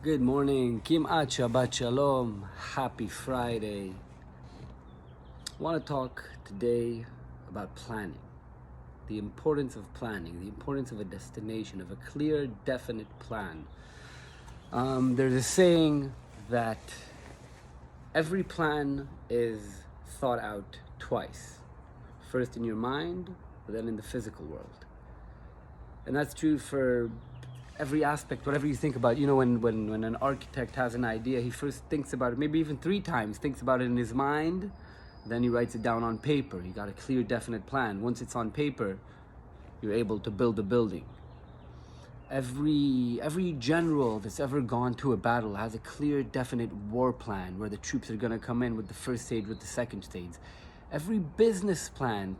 Good morning. Kim'at Shabbat Shalom. Happy Friday. I want to talk today about planning. The importance of planning, the importance of a destination, of a clear, definite plan. There's a saying that every plan is thought out twice. First in your mind, then in the physical world. And that's true for every aspect, whatever you think about. You know, when an architect has an idea, he first thinks about it, maybe even 3 times, thinks about it in his mind, then he writes it down on paper. You got a clear, definite plan. Once it's on paper, you're able to build a building. Every general that's ever gone to a battle has a clear, definite war plan where the troops are gonna come in with the first stage, with the second stage. Every business plan,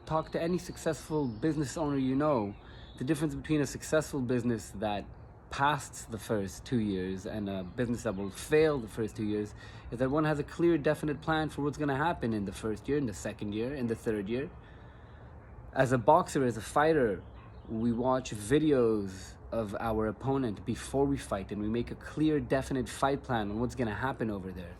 talk to any successful business owner you know. The difference between a successful business that passed the first 2 years and a business that will fail the first 2 years is that one has a clear, definite plan for what's going to happen in the first year, in the second year, in the third year. As a boxer, as a fighter, we watch videos of our opponent before we fight, and we make a clear, definite fight plan on what's going to happen over there.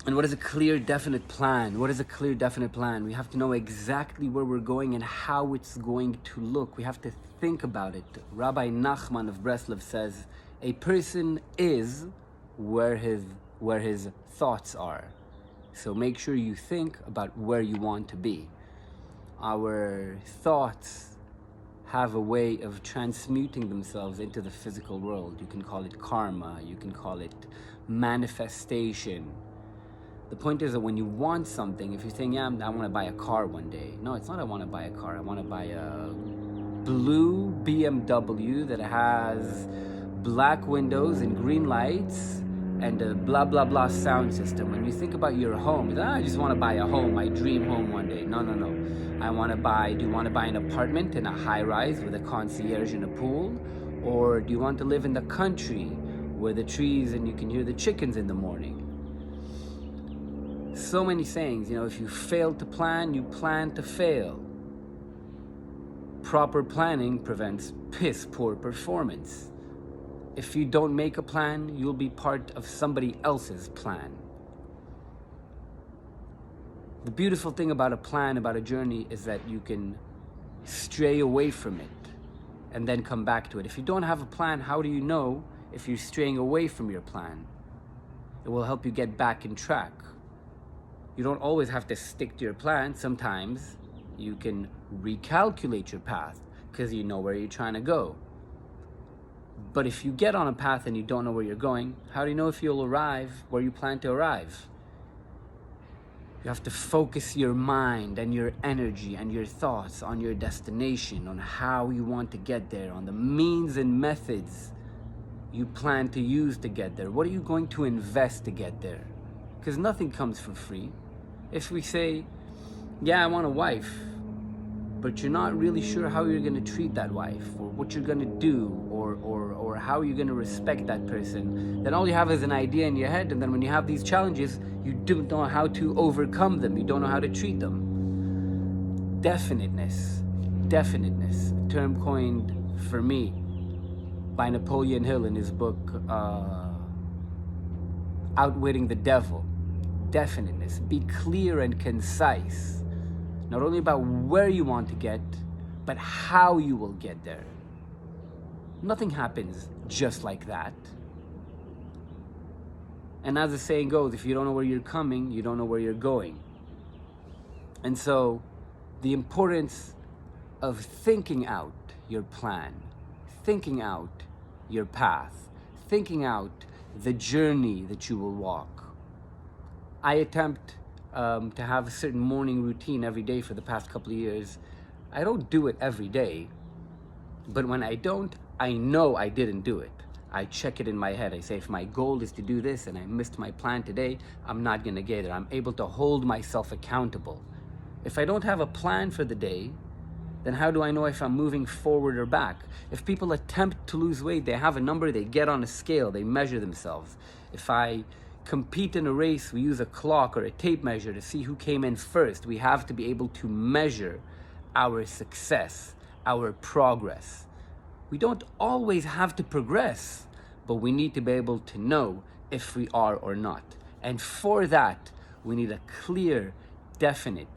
And what is a clear, definite plan? What is a clear, definite plan? We have to know exactly where we're going and how it's going to look. We have to think about it. Rabbi Nachman of Breslov says, a person is where his thoughts are. So make sure you think about where you want to be. Our thoughts have a way of transmuting themselves into the physical world. You can call it karma, you can call it manifestation. The point is that when you want something, if you're saying, yeah, I want to buy a car one day. No, it's not I want to buy a car. I want to buy a blue BMW that has black windows and green lights and a blah, blah, blah sound system. When you think about your home, I just want to buy a home, my dream home one day. No. Do you want to buy an apartment in a high rise with a concierge and a pool? Or do you want to live in the country where the trees and you can hear the chickens in the morning? So many sayings, if you fail to plan, you plan to fail. Proper planning prevents piss poor performance. If you don't make a plan, you'll be part of somebody else's plan. The beautiful thing about a plan, about a journey, is that you can stray away from it and then come back to it. If you don't have a plan, how do you know if you're straying away from your plan? It will help you get back in track. You don't always have to stick to your plan. Sometimes you can recalculate your path because you know where you're trying to go. But if you get on a path and you don't know where you're going, how do you know if you'll arrive where you plan to arrive? You have to focus your mind and your energy and your thoughts on your destination, on how you want to get there, on the means and methods you plan to use to get there. What are you going to invest to get there? Because nothing comes for free. If we say, yeah, I want a wife, but you're not really sure how you're going to treat that wife, or what you're going to do, or how you're going to respect that person, then all you have is an idea in your head, and then when you have these challenges, you don't know how to overcome them. You don't know how to treat them. Definiteness, a term coined for me by Napoleon Hill in his book, Outwitting the Devil. Definiteness. Be clear and concise, not only about where you want to get, but how you will get there. Nothing happens just like that. And as the saying goes, if you don't know where you're coming, you don't know where you're going. And so the importance of thinking out your plan, thinking out your path, thinking out the journey that you will walk. I attempt to have a certain morning routine every day for the past couple of years. I don't do it every day, but when I don't, I know I didn't do it. I check it in my head. I say, if my goal is to do this and I missed my plan today, I'm not gonna get it. I'm able to hold myself accountable. If I don't have a plan for the day, then how do I know if I'm moving forward or back? If people attempt to lose weight, they have a number, they get on a scale, they measure themselves. If I compete in a race, we use a clock or a tape measure to see who came in first. We have to be able to measure our success, our progress. We don't always have to progress, but we need to be able to know if we are or not. And for that, we need a clear, definite,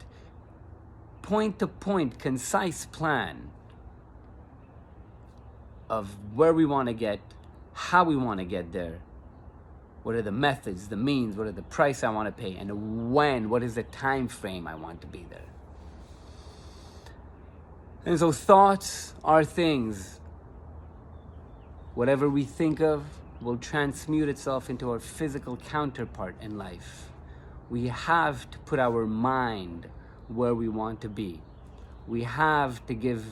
point-to-point, concise plan of where we want to get, how we want to get there, what are the methods, the means, what are the price I want to pay, and when, what is the time frame I want to be there. And so thoughts are things. Whatever we think of will transmute itself into our physical counterpart in life. We have to put our mind where we want to be. We have to give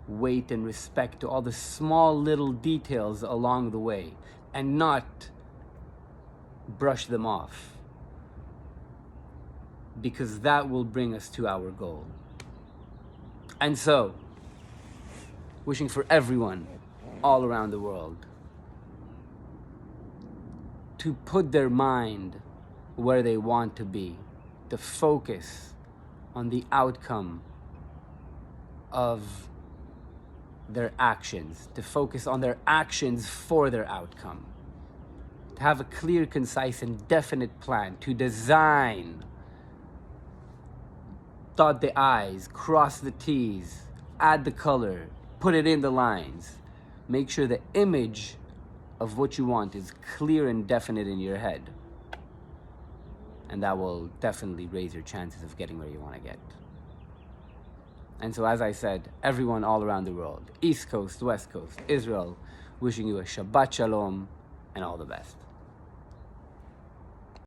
weight and respect to all the small little details along the way and not brush them off, because that will bring us to our goal. And so, wishing for everyone all around the world to put their mind where they want to be, to focus on the outcome of their actions, to focus on their actions for their outcome, to have a clear, concise, and definite plan, to design, dot the I's, cross the T's, add the color, put it in the lines. Make sure the image of what you want is clear and definite in your head. And that will definitely raise your chances of getting where you want to get. And so, as I said, everyone all around the world, East Coast, West Coast, Israel, wishing you a Shabbat Shalom and all the best.